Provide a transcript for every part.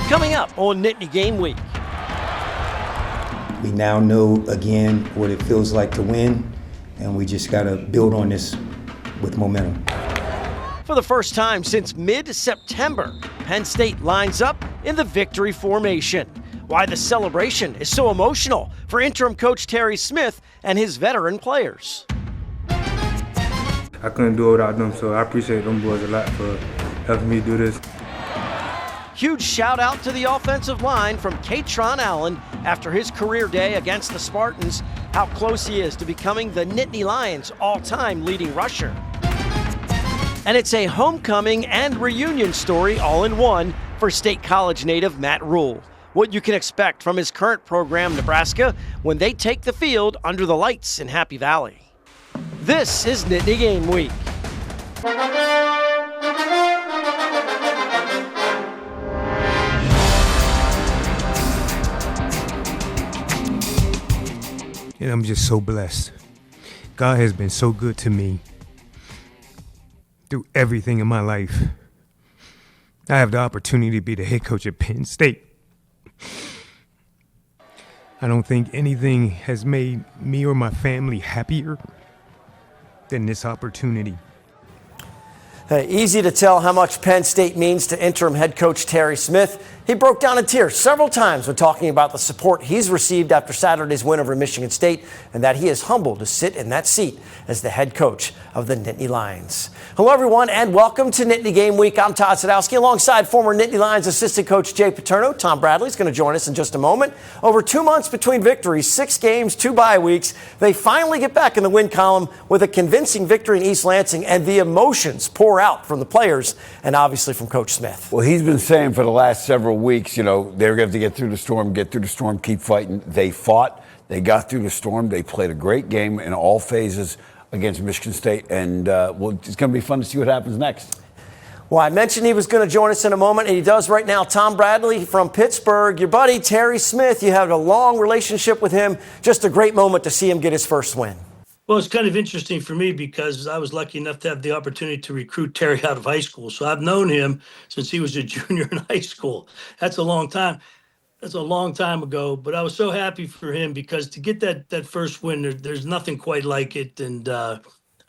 Coming up on Nittany Game Week. We now know again what it feels like to win, and we just got to build on this with momentum. For the first time since mid-September, Penn State lines up in the victory formation. Why the celebration is so emotional for interim coach Terry Smith and his veteran players. I couldn't do it without them, so I appreciate them boys a lot for helping me do this. Huge shout out to the offensive line from Katron Allen after his career day against the Spartans, how close he is to becoming the Nittany Lions' all-time leading rusher. And it's a homecoming and reunion story all in one for State College native Matt Rule. What you can expect from his current program, Nebraska, when they take the field under the lights in Happy Valley. This is Nittany Game Week. And I'm just so blessed. God has been so good to me through everything in my life. I have the opportunity to be the head coach at Penn State. I don't think anything has made me or my family happier than this opportunity. Easy to tell how much Penn State means to interim head coach Terry Smith. He broke down in tears several times when talking about the support he's received after Saturday's win over Michigan State, and that he is humbled to sit in that seat as the head coach of the Nittany Lions. Hello, everyone, and welcome to Nittany Game Week. I'm Todd Sadowski, alongside former Nittany Lions assistant coach Jay Paterno. Tom Bradley is going to join us in just a moment. Over 2 months between victories, 6 games, 2 bye weeks, they finally get back in the win column with a convincing victory in East Lansing, and the emotions pour out from the players and obviously from Coach Smith. Well, he's been saying for the last several weeks, you know, they're going to have to get through the storm, keep fighting. They fought, they got through the storm, they played a great game in all phases against Michigan State, and well, it's going to be fun to see what happens next. Well, I mentioned he was going to join us in a moment, and he does right now. Tom Bradley from Pittsburgh, your buddy Terry Smith, you have a long relationship with him. Just a great moment to see him get his first win. Well, it's kind of interesting for me because I was lucky enough to have the opportunity to recruit Terry out of high school. So I've known him since he was a junior in high school. That's a long time. That's a long time ago. But I was so happy for him because to get that first win, there's nothing quite like it. And I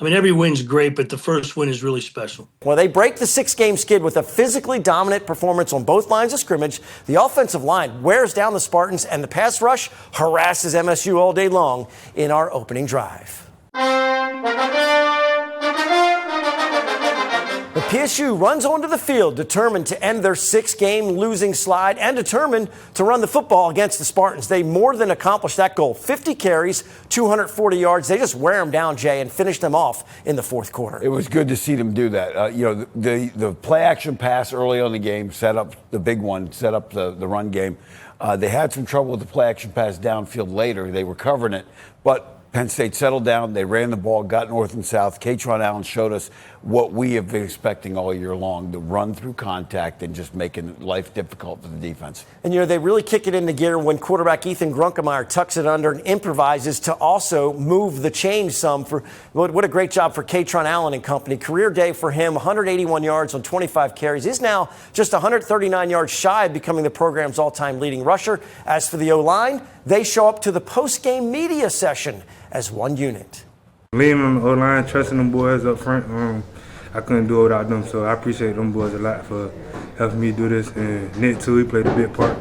mean, every win's great, but the first win is really special. Well, they break the 6-game skid with a physically dominant performance on both lines of scrimmage. The offensive line wears down the Spartans, and the pass rush harasses MSU all day long in our opening drive. The PSU runs onto the field determined to end their 6-game losing slide and determined to run the football against the Spartans. They more than accomplished that goal. 50 carries, 240 yards. They just wear them down, Jay, and finish them off in the fourth quarter. It was good to see them do that. You know, the play action pass early on in the game set up the big one, set up the run game. They had some trouble with the play action pass downfield later. They were covering it, but Penn State settled down. They ran the ball, got north and south. Katron Allen showed us what we have been expecting all year long, the run through contact and just making life difficult for the defense. And, you know, they really kick it into gear when quarterback Ethan Grunkemeyer tucks it under and improvises to also move the chains some. For what a great job for Katron Allen and company. Career day for him, 181 yards on 25 carries. He's now just 139 yards shy of becoming the program's all-time leading rusher. As for the O-line, they show up to the post-game media session as one unit. Leaning on the O-line, trusting them boys up front, I couldn't do it without them, so I appreciate them boys a lot for helping me do this. And Nick, too, he played a big part.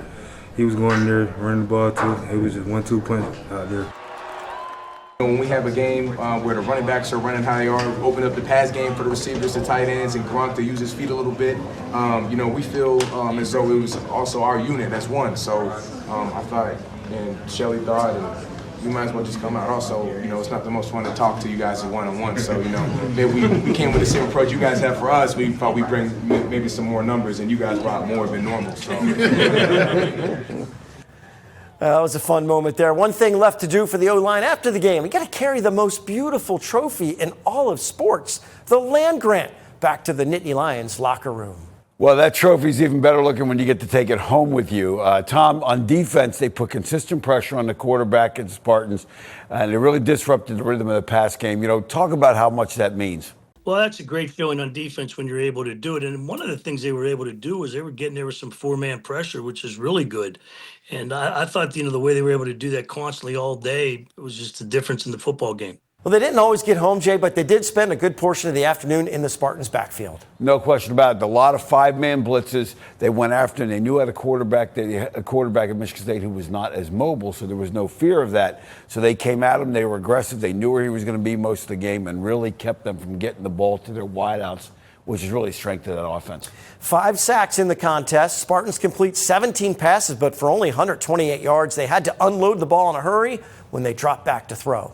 He was going there, running the ball, too. It was just 1-2 punch out there. When we have a game where the running backs are running high yard, open up the pass game for the receivers and tight ends, and Gronk to use his feet a little bit, you know, we feel as though it was also our unit as one. So I thought, and Shelly thought, and you might as well just come out. Also, you know, it's not the most fun to talk to you guys one-on-one. So, you know, maybe we came with the same approach you guys have for us. We thought we'd bring maybe some more numbers, and you guys brought more than normal. So. That was a fun moment there. One thing left to do for the O-line after the game. We got to carry the most beautiful trophy in all of sports, the land grant, back to the Nittany Lions locker room. Well, that trophy's even better looking when you get to take it home with you. Tom, on defense, they put consistent pressure on the quarterback and Spartans, and it really disrupted the rhythm of the pass game. You know, talk about how much that means. Well, that's a great feeling on defense when you're able to do it. And one of the things they were able to do was they were getting there with some four-man pressure, which is really good. And I thought, the way they were able to do that constantly all day, it was just a difference in the football game. Well, they didn't always get home, Jay, but they did spend a good portion of the afternoon in the Spartans' backfield. No question about it. A lot of five-man blitzes. They went after, and they knew had a quarterback at Michigan State who was not as mobile, so there was no fear of that. So they came at him. They were aggressive. They knew where he was going to be most of the game and really kept them from getting the ball to their wideouts, which is really strength of that offense. 5 sacks in the contest. Spartans complete 17 passes, but for only 128 yards. They had to unload the ball in a hurry when they dropped back to throw.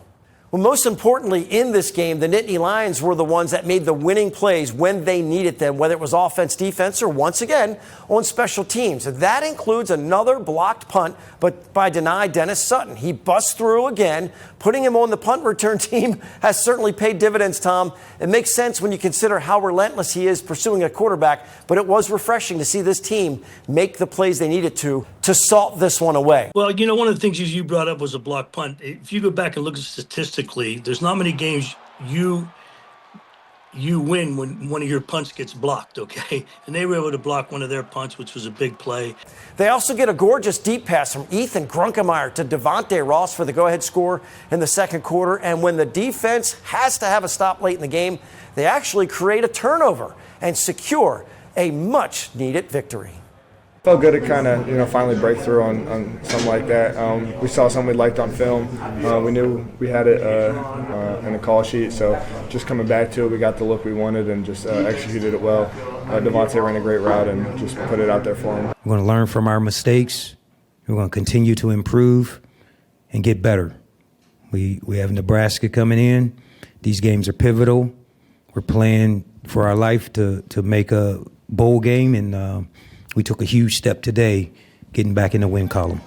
Well, most importantly in this game, the Nittany Lions were the ones that made the winning plays when they needed them, whether it was offense, defense, or once again on special teams. That includes another blocked punt, but by denied Dennis Sutton. He busts through again. Putting him on the punt return team has certainly paid dividends, Tom. It makes sense when you consider how relentless he is pursuing a quarterback, but it was refreshing to see this team make the plays they needed to salt this one away. Well, one of the things you brought up was a blocked punt. If you go back and look at statistically, there's not many games you win when one of your punts gets blocked, okay? And they were able to block one of their punts, which was a big play. They also get a gorgeous deep pass from Ethan Grunkemeyer to Devontae Ross for the go-ahead score in the second quarter. And when the defense has to have a stop late in the game, they actually create a turnover and secure a much-needed victory. Felt good to kind of, finally break through on something like that. We saw something we liked on film. We knew we had it in a call sheet, so just coming back to it, we got the look we wanted and just executed it well. Devontae ran a great route and just put it out there for him. We're going to learn from our mistakes. We're going to continue to improve and get better. We have Nebraska coming in. These games are pivotal. We're playing for our life to make a bowl game, and we took a huge step today getting back in the win column.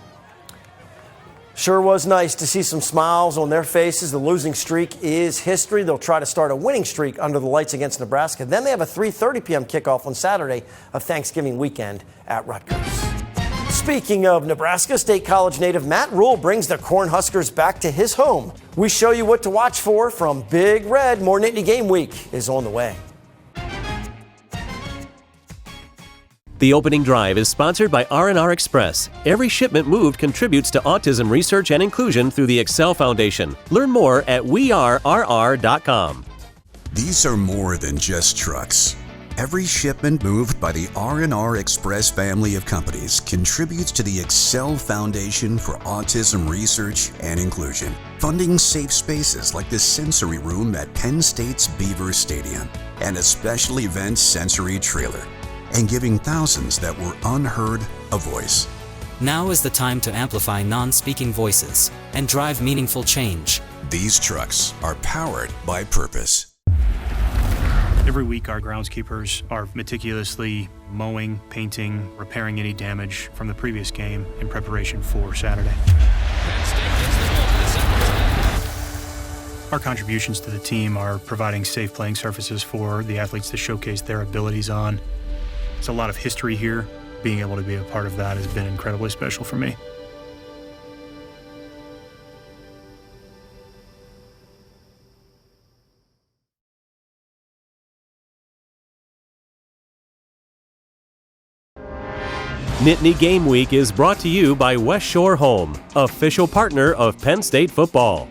Sure was nice to see some smiles on their faces. The losing streak is history. They'll try to start a winning streak under the lights against Nebraska. Then they have a 3:30 p.m. kickoff on Saturday of Thanksgiving weekend at Rutgers. Speaking of Nebraska, State College native Matt Rule brings the Cornhuskers back to his home. We show you what to watch for from Big Red. More Nittany Game Week is on the way. The opening drive is sponsored by R&R Express. Every shipment moved contributes to autism research and inclusion through the Excel Foundation. Learn more at wearerr.com. These are more than just trucks. Every shipment moved by the R&R Express family of companies contributes to the Excel Foundation for Autism Research and Inclusion, funding safe spaces like the sensory room at Penn State's Beaver Stadium and a special event sensory trailer, and giving thousands that were unheard a voice. Now is the time to amplify non-speaking voices and drive meaningful change. These trucks are powered by purpose. Every week, our groundskeepers are meticulously mowing, painting, repairing any damage from the previous game in preparation for Saturday. Our contributions to the team are providing safe playing surfaces for the athletes to showcase their abilities on. There's a lot of history here. Being able to be a part of that has been incredibly special for me. Nittany Game Week is brought to you by West Shore Home, official partner of Penn State Football.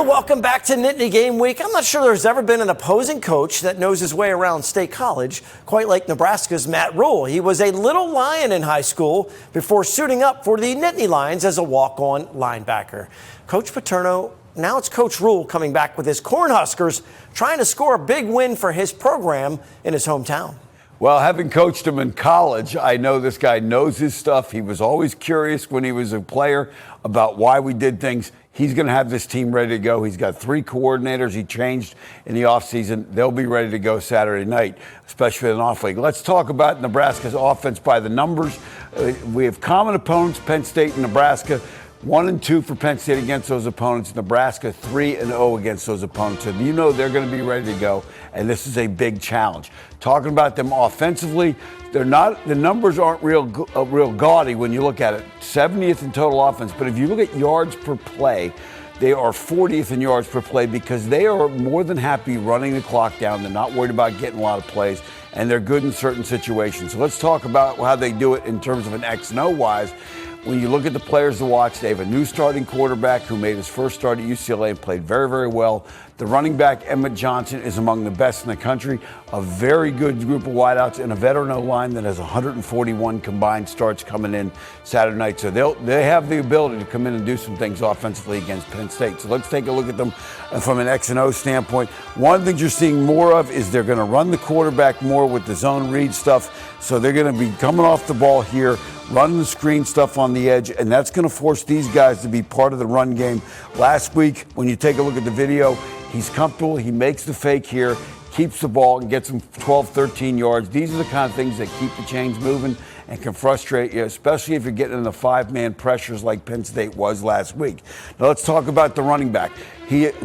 Welcome back to Nittany Game Week. I'm not sure there's ever been an opposing coach that knows his way around State College quite like Nebraska's Matt Rule. He was a little Lion in high school before suiting up for the Nittany Lions as a walk-on linebacker. Coach Paterno, now it's Coach Rule coming back with his Cornhuskers, trying to score a big win for his program in his hometown. Well, having coached him in college, I know this guy knows his stuff. He was always curious when he was a player about why we did things. He's going to have this team ready to go. He's got 3 coordinators he changed in the offseason. They'll be ready to go Saturday night, especially in an off week. Let's talk about Nebraska's offense by the numbers. We have common opponents, Penn State and Nebraska. 1-2 for Penn State against those opponents. Nebraska 3-0 against those opponents. And you know they're going to be ready to go, and this is a big challenge. Talking about them offensively, they're not. The numbers aren't real gaudy when you look at it. 70th in total offense, but if you look at yards per play, they are 40th in yards per play because they are more than happy running the clock down. They're not worried about getting a lot of plays, and they're good in certain situations. So let's talk about how they do it in terms of an X and O wise. When you look at the players to watch, they have a new starting quarterback who made his first start at UCLA and played very, very well. The running back, Emmett Johnson, is among the best in the country. A very good group of wideouts and a veteran O-line that has 141 combined starts coming in Saturday night. So they have the ability to come in and do some things offensively against Penn State. So let's take a look at them from an X and O standpoint. One of the things you're seeing more of is they're going to run the quarterback more with the zone read stuff. So they're going to be coming off the ball here, running the screen stuff on the edge, and that's going to force these guys to be part of the run game. Last week, when you take a look at the video, he's comfortable. He makes the fake here, keeps the ball, and gets him 12, 13 yards. These are the kind of things that keep the chains moving and can frustrate you, especially if you're getting in the five-man pressures like Penn State was last week. Now let's talk about the running back.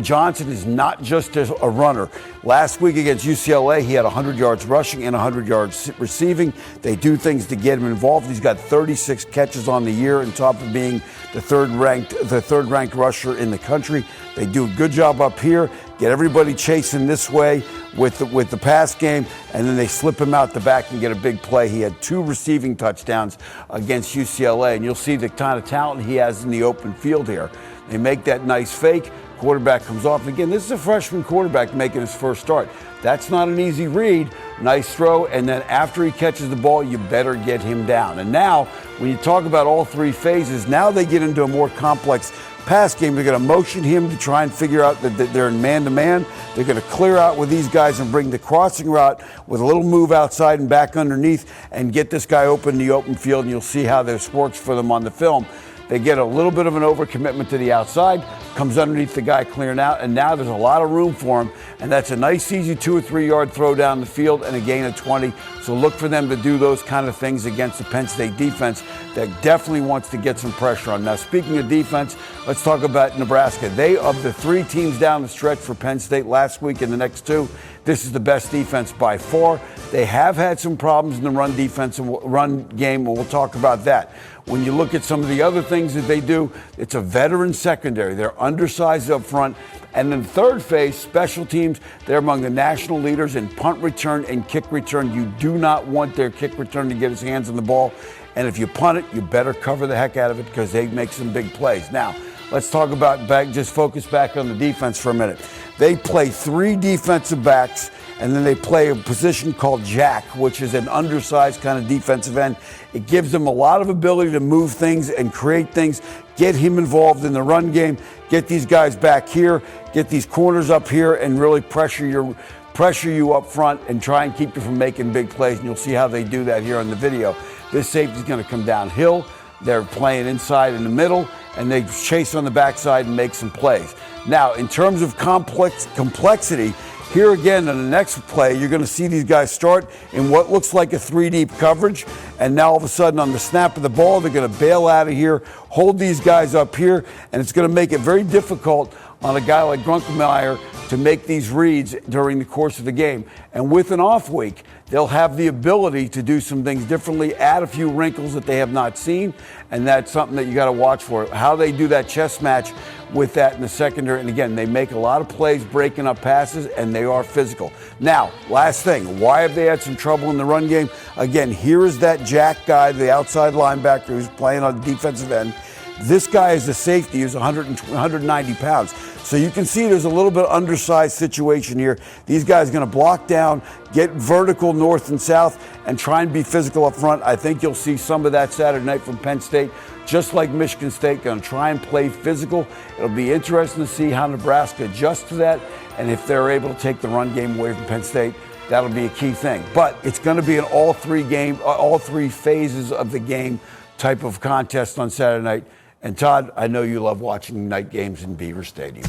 Johnson is not just a runner. Last week against UCLA, he had 100 yards rushing and 100 yards receiving. They do things to get him involved. He's got 36 catches on the year, on top of being the third-ranked rusher in the country. They do a good job up here, get everybody chasing this way with the pass game, and then they slip him out the back and get a big play. He had 2 receiving touchdowns against UCLA, and you'll see the kind of talent he has in the open field here. They make that nice fake. Quarterback comes off. Again, this is a freshman quarterback making his first start. That's not an easy read. Nice throw, and then after he catches the ball, you better get him down. And now, when you talk about all 3 phases, now they get into a more complex pass game. They're going to motion him to try and figure out that they're in man-to-man. They're going to clear out with these guys and bring the crossing route with a little move outside and back underneath and get this guy open in the open field, and you'll see how this works for them on the film. They get a little bit of an overcommitment to the outside, comes underneath the guy clearing out, and now there's a lot of room for him, and that's a nice, easy 2 or 3 yard throw down the field and a gain of 20. So look for them to do those kind of things against the Penn State defense that definitely wants to get some pressure on. Now, speaking of defense, let's talk about Nebraska. They, of the 3 teams down the stretch for Penn State last week and the next 2, this is the best defense by far. They have had some problems in the run defense and run game, and we'll talk about that. When you look at some of the other things that they do, it's a veteran secondary. They're undersized up front. And then third phase, special teams, they're among the national leaders in punt return and kick return. You do not want their kick return to get his hands on the ball. And if you punt it, you better cover the heck out of it because they make some big plays. Now, let's talk about just focus back on the defense for a minute. They play 3 defensive backs, and then they play a position called jack, which is an undersized kind of defensive end. It gives them a lot of ability to move things and create things, get him involved in the run game, get these guys back here, get these corners up here, and really pressure you up front and try and keep you from making big plays. And you'll see how they do that here on the video. This safety's going to come downhill. They're playing inside in the middle, and they chase on the backside and make some plays. Now, in terms of complexity, here again in the next play, you're going to see these guys start in what looks like a 3-deep coverage, and now all of a sudden on the snap of the ball, they're going to bail out of here, hold these guys up here, and it's going to make it very difficult on a guy like Grunkemeyer to make these reads during the course of the game. And with an off week, they'll have the ability to do some things differently, add a few wrinkles that they have not seen, and that's something that you got to watch for. How they do that chess match with that in the secondary. And again, they make a lot of plays breaking up passes, and they are physical. Now, last thing, why have they had some trouble in the run game? Again, here is that jack guy, the outside linebacker who's playing on the defensive end. This guy is the safety who's 190 pounds. So you can see there's a little bit undersized situation here. These guys are going to block down, get vertical north and south, and try and be physical up front. I think you'll see some of that Saturday night from Penn State, just like Michigan State, going to try and play physical. It'll be interesting to see how Nebraska adjusts to that, and if they're able to take the run game away from Penn State, that'll be a key thing. But it's going to be an all 3 phases of the game type of contest on Saturday night. And Todd, I know you love watching night games in Beaver Stadium.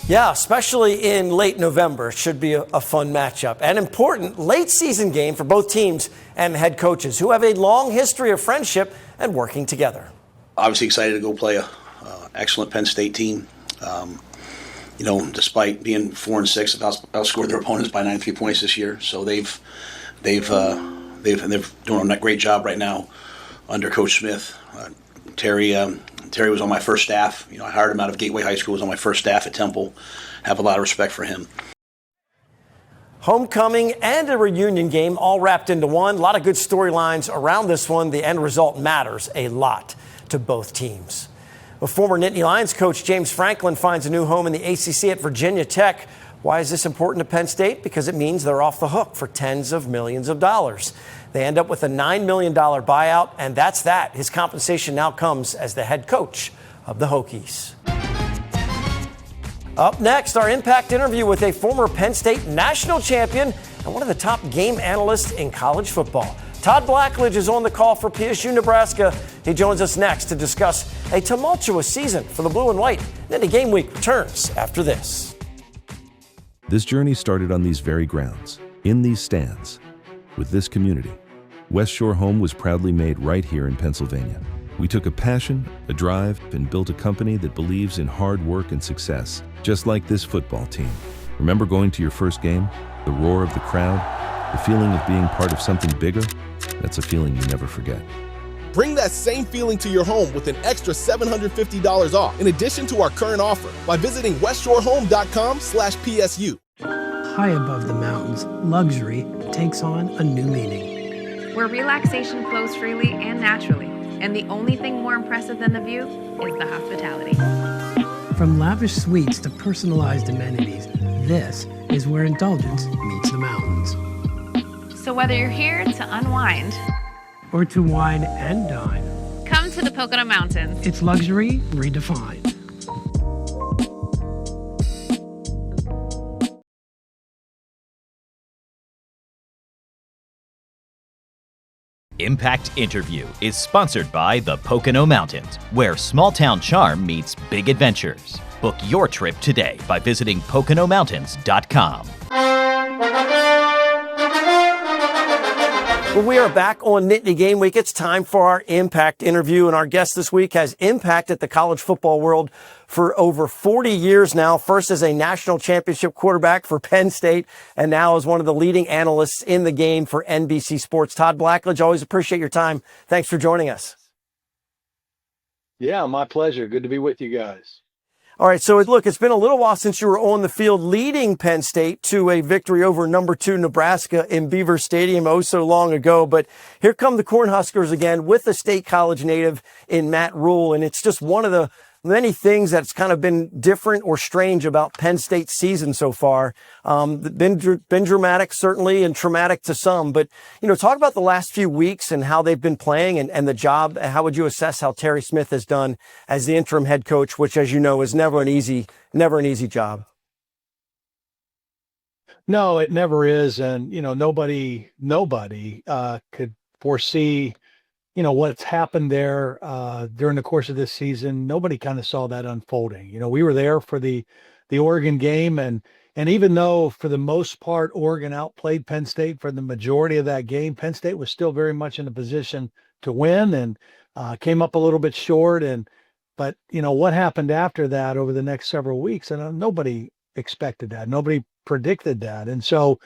Yeah, especially in late November. It should be a fun matchup. An important late season game for both teams and head coaches who have a long history of friendship and working together. Obviously excited to go play a excellent Penn State team. Despite being 4-6, have outscored their opponents by 93 points this year. So they're doing a great job right now under Coach Smith. Terry was on my first staff. I hired him out of Gateway High School. Was on my first staff at Temple. Have a lot of respect for him. Homecoming and a reunion game all wrapped into one. A lot of good storylines around this one. The end result matters a lot to both teams. Well, former Nittany Lions coach James Franklin finds a new home in the ACC at Virginia Tech. Why is this important to Penn State? Because it means they're off the hook for tens of millions of dollars. They end up with a $9 million buyout, and that's that. His compensation now comes as the head coach of the Hokies. Up next, our Impact interview with a former Penn State national champion and one of the top game analysts in college football. Todd Blackledge is on the call for PSU Nebraska. He joins us next to discuss a tumultuous season for the Blue and White. Nittany Game Week returns after this. This journey started on these very grounds, in these stands, with this community. West Shore Home was proudly made right here in Pennsylvania. We took a passion, a drive, and built a company that believes in hard work and success, just like this football team. Remember going to your first game? The roar of the crowd? The feeling of being part of something bigger? That's a feeling you never forget. Bring that same feeling to your home with an extra $750 off, in addition to our current offer, by visiting westshorehome.com/PSU. High above the mountains, luxury takes on a new meaning. Where relaxation flows freely and naturally. And the only thing more impressive than the view is the hospitality. From lavish suites to personalized amenities, this is where indulgence meets the mountains. So whether you're here to unwind or to wine and dine, come to the Pocono Mountains. It's luxury redefined. Impact Interview is sponsored by the Pocono Mountains, where small-town charm meets big adventures. Book your trip today by visiting PoconoMountains.com. Well, we are back on Nittany Game Week. It's time for our Impact interview, and our guest this week has impacted the college football world for over 40 years now, first as a national championship quarterback for Penn State, and now as one of the leading analysts in the game for NBC Sports. Todd Blackledge, always appreciate your time. Thanks for joining us. Yeah, my pleasure. Good to be with you guys. All right, so look, it's been a little while since you were on the field leading Penn State to a victory over number 2 Nebraska in Beaver Stadium so long ago. But here come the Cornhuskers again with the State College native in Matt Rule. And it's just one of the many things that's kind of been different or strange about Penn State's season so far. Been dramatic, certainly, and traumatic to some. But, talk about the last few weeks and how they've been playing and the job. How would you assess how Terry Smith has done as the interim head coach, which, as you know, is never an easy job? No, it never is. And, nobody could foresee what's happened there during the course of this season. Nobody kind of saw that unfolding. We were there for the Oregon game, and even though for the most part Oregon outplayed Penn State for the majority of that game, Penn State was still very much in a position to win and came up a little bit short. But what happened after that over the next several weeks, and nobody expected that. Nobody predicted that. And so,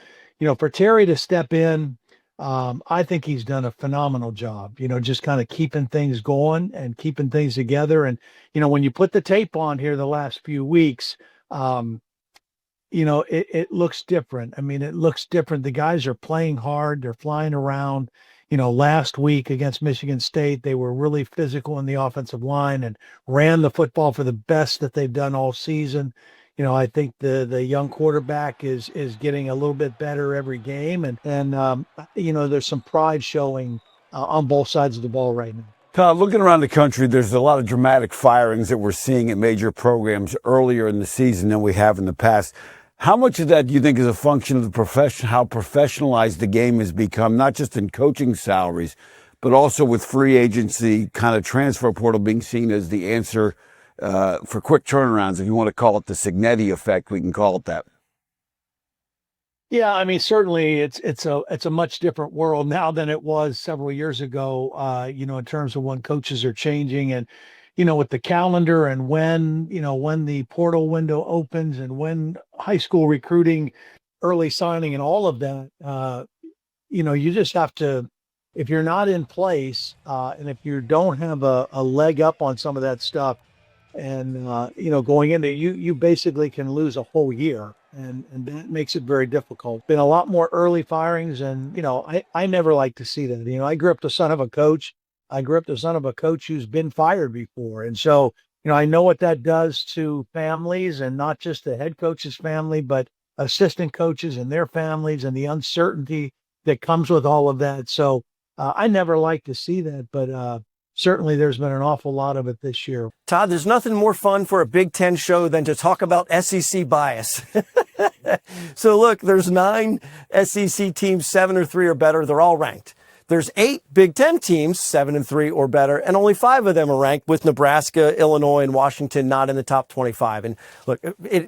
for Terry to step in, I think he's done a phenomenal job, just kind of keeping things going and keeping things together. And, when you put the tape on here the last few weeks, it looks different. I mean, it looks different. The guys are playing hard. They're flying around. Last week against Michigan State, they were really physical in the offensive line and ran the football for the best that they've done all season. I think the young quarterback is getting a little bit better every game. And there's some pride showing on both sides of the ball right now. Todd, looking around the country, there's a lot of dramatic firings that we're seeing at major programs earlier in the season than we have in the past. How much of that do you think is a function of the profession, how professionalized the game has become, not just in coaching salaries, but also with free agency, kind of transfer portal being seen as the answer for quick turnarounds? If you want to call it the Signetti effect, we can call it that. Yeah, I mean, certainly it's a much different world now than it was several years ago. In terms of when coaches are changing, and with the calendar, and when the portal window opens, and when high school recruiting, early signing, and all of that. You just have to, if you're not in place, and if you don't have a leg up on some of that stuff, and going into, you basically can lose a whole year, and that makes it very difficult. Been a lot more early firings, and I never like to see that. I grew up the son of a coach. Who's been fired before, and so I know what that does to families, and not just the head coach's family, but assistant coaches and their families, and the uncertainty that comes with all of that. So I never like to see that, but certainly there's been an awful lot of it this year. Todd, there's nothing more fun for a Big Ten show than to talk about SEC bias. So look, there's 9 SEC teams, 7 or 3 or better. They're all ranked. There's 8 Big Ten teams, 7 and 3 or better, and only 5 of them are ranked, with Nebraska, Illinois, and Washington not in the top 25. And look,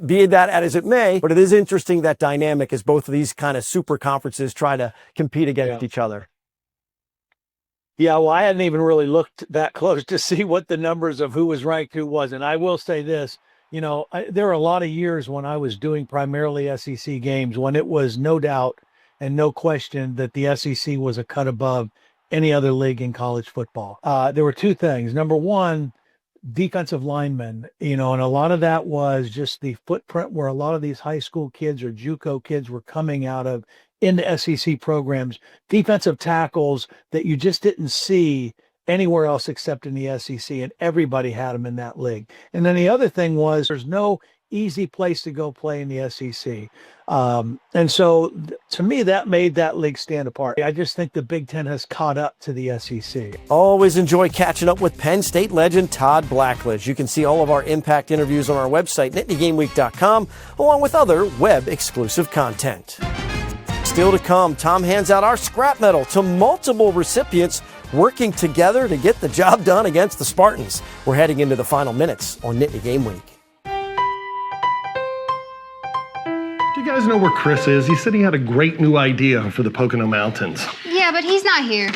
be that as it may, but it is interesting, that dynamic, as both of these kind of super conferences try to compete against each other. Yeah, well, I hadn't even really looked that close to see what the numbers of who was ranked, who wasn't. I will say this, there are a lot of years when I was doing primarily SEC games when it was no doubt and no question that the SEC was a cut above any other league in college football. There were 2 things. Number one, defensive linemen, and a lot of that was just the footprint where a lot of these high school kids or JUCO kids were coming out of into SEC programs, defensive tackles that you just didn't see anywhere else except in the SEC, and everybody had them in that league. And then the other thing was, there's no easy place to go play in the SEC. And so to me, that made that league stand apart. I just think the Big Ten has caught up to the SEC. Always enjoy catching up with Penn State legend Todd Blackledge. You can see all of our Impact interviews on our website, nittany-game-week.com, along with other web-exclusive content. Still to come, Tom hands out our scrap metal to multiple recipients working together to get the job done against the Spartans. We're heading into the final minutes on Nittany Game Week. Do you guys know where Chris is? He said he had a great new idea for the Pocono Mountains. Yeah, but he's not here.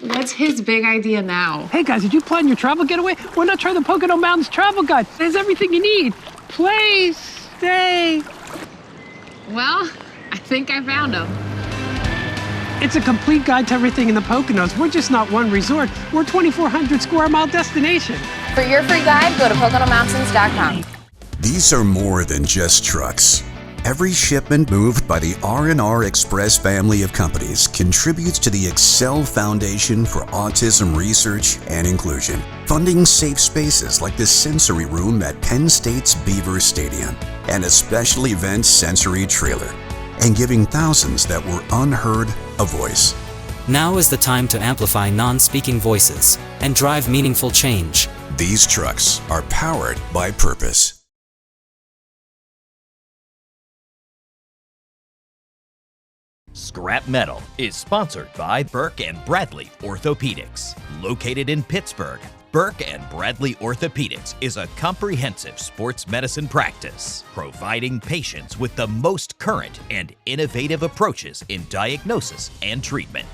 What's his big idea now? Hey guys, did you plan your travel getaway? Why not try the Pocono Mountains travel guide? It has everything you need. Place, stay. Well, I think I found him. It's a complete guide to everything in the Poconos. We're just not one resort. We're a 2,400 square mile destination. For your free guide, go to PoconoMountains.com. These are more than just trucks. Every shipment moved by the R&R Express family of companies contributes to the Excel Foundation for Autism Research and Inclusion, funding safe spaces like the sensory room at Penn State's Beaver Stadium and a special event sensory trailer, and giving thousands that were unheard a voice. Now is the time to amplify non-speaking voices and drive meaningful change. These trucks are powered by purpose. Scrap Metal is sponsored by Burke and Bradley Orthopedics. Located in Pittsburgh, Burke and Bradley Orthopedics is a comprehensive sports medicine practice, providing patients with the most current and innovative approaches in diagnosis and treatment.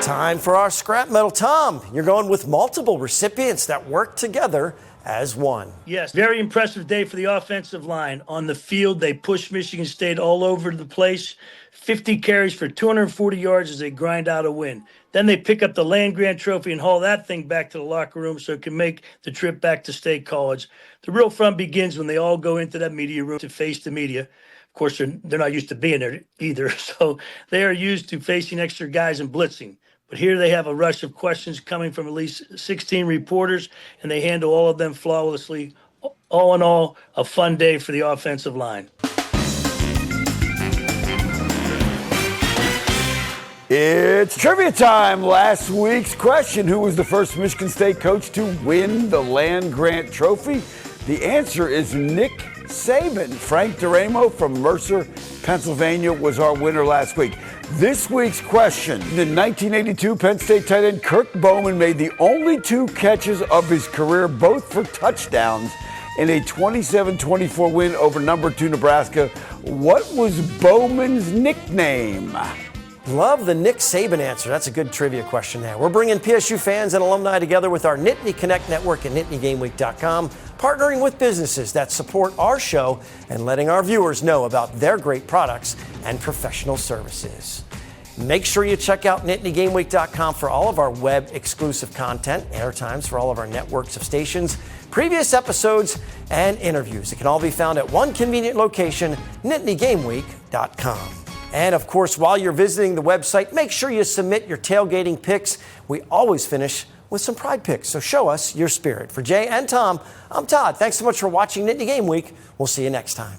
Time for our scrap metal. Tom, you're going with multiple recipients that work together as one. Yes, very impressive day for the offensive line. On the field, they pushed Michigan State all over the place. 50 carries for 240 yards as they grind out a win. Then they pick up the land-grant trophy and haul that thing back to the locker room so it can make the trip back to State College. The real fun begins when they all go into that media room to face the media. Of course, they're not used to being there either, so they are used to facing extra guys and blitzing. But here they have a rush of questions coming from at least 16 reporters, and they handle all of them flawlessly. All in all, a fun day for the offensive line. It's trivia time. Last week's question, who was the first Michigan State coach to win the land-grant trophy? The answer is Nick Saban. Frank Duramo from Mercer, Pennsylvania was our winner last week. This week's question, in 1982, Penn State tight end Kirk Bowman made the only 2 catches of his career, both for touchdowns, in a 27-24 win over number 2 Nebraska. What was Bowman's nickname? Love the Nick Saban answer. That's a good trivia question there. We're bringing PSU fans and alumni together with our Nittany Connect network at nittany-game-week.com, partnering with businesses that support our show and letting our viewers know about their great products and professional services. Make sure you check out nittany-game-week.com for all of our web exclusive content, airtimes for all of our networks of stations, previous episodes, and interviews. It can all be found at one convenient location, nittany-game-week.com. And of course, while you're visiting the website, make sure you submit your tailgating picks. We always finish with some pride picks, so show us your spirit. For Jay and Tom, I'm Todd. Thanks so much for watching Nittany Game Week. We'll see you next time.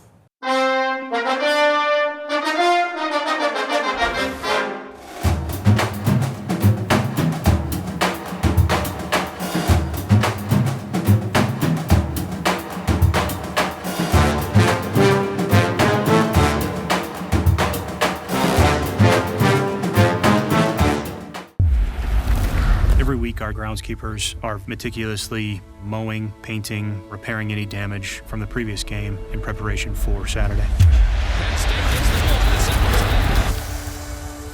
Every week, our groundskeepers are meticulously mowing, painting, repairing any damage from the previous game in preparation for Saturday.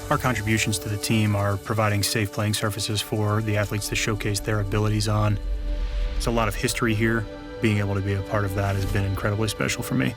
Our contributions to the team are providing safe playing surfaces for the athletes to showcase their abilities on. There's a lot of history here. Being able to be a part of that has been incredibly special for me.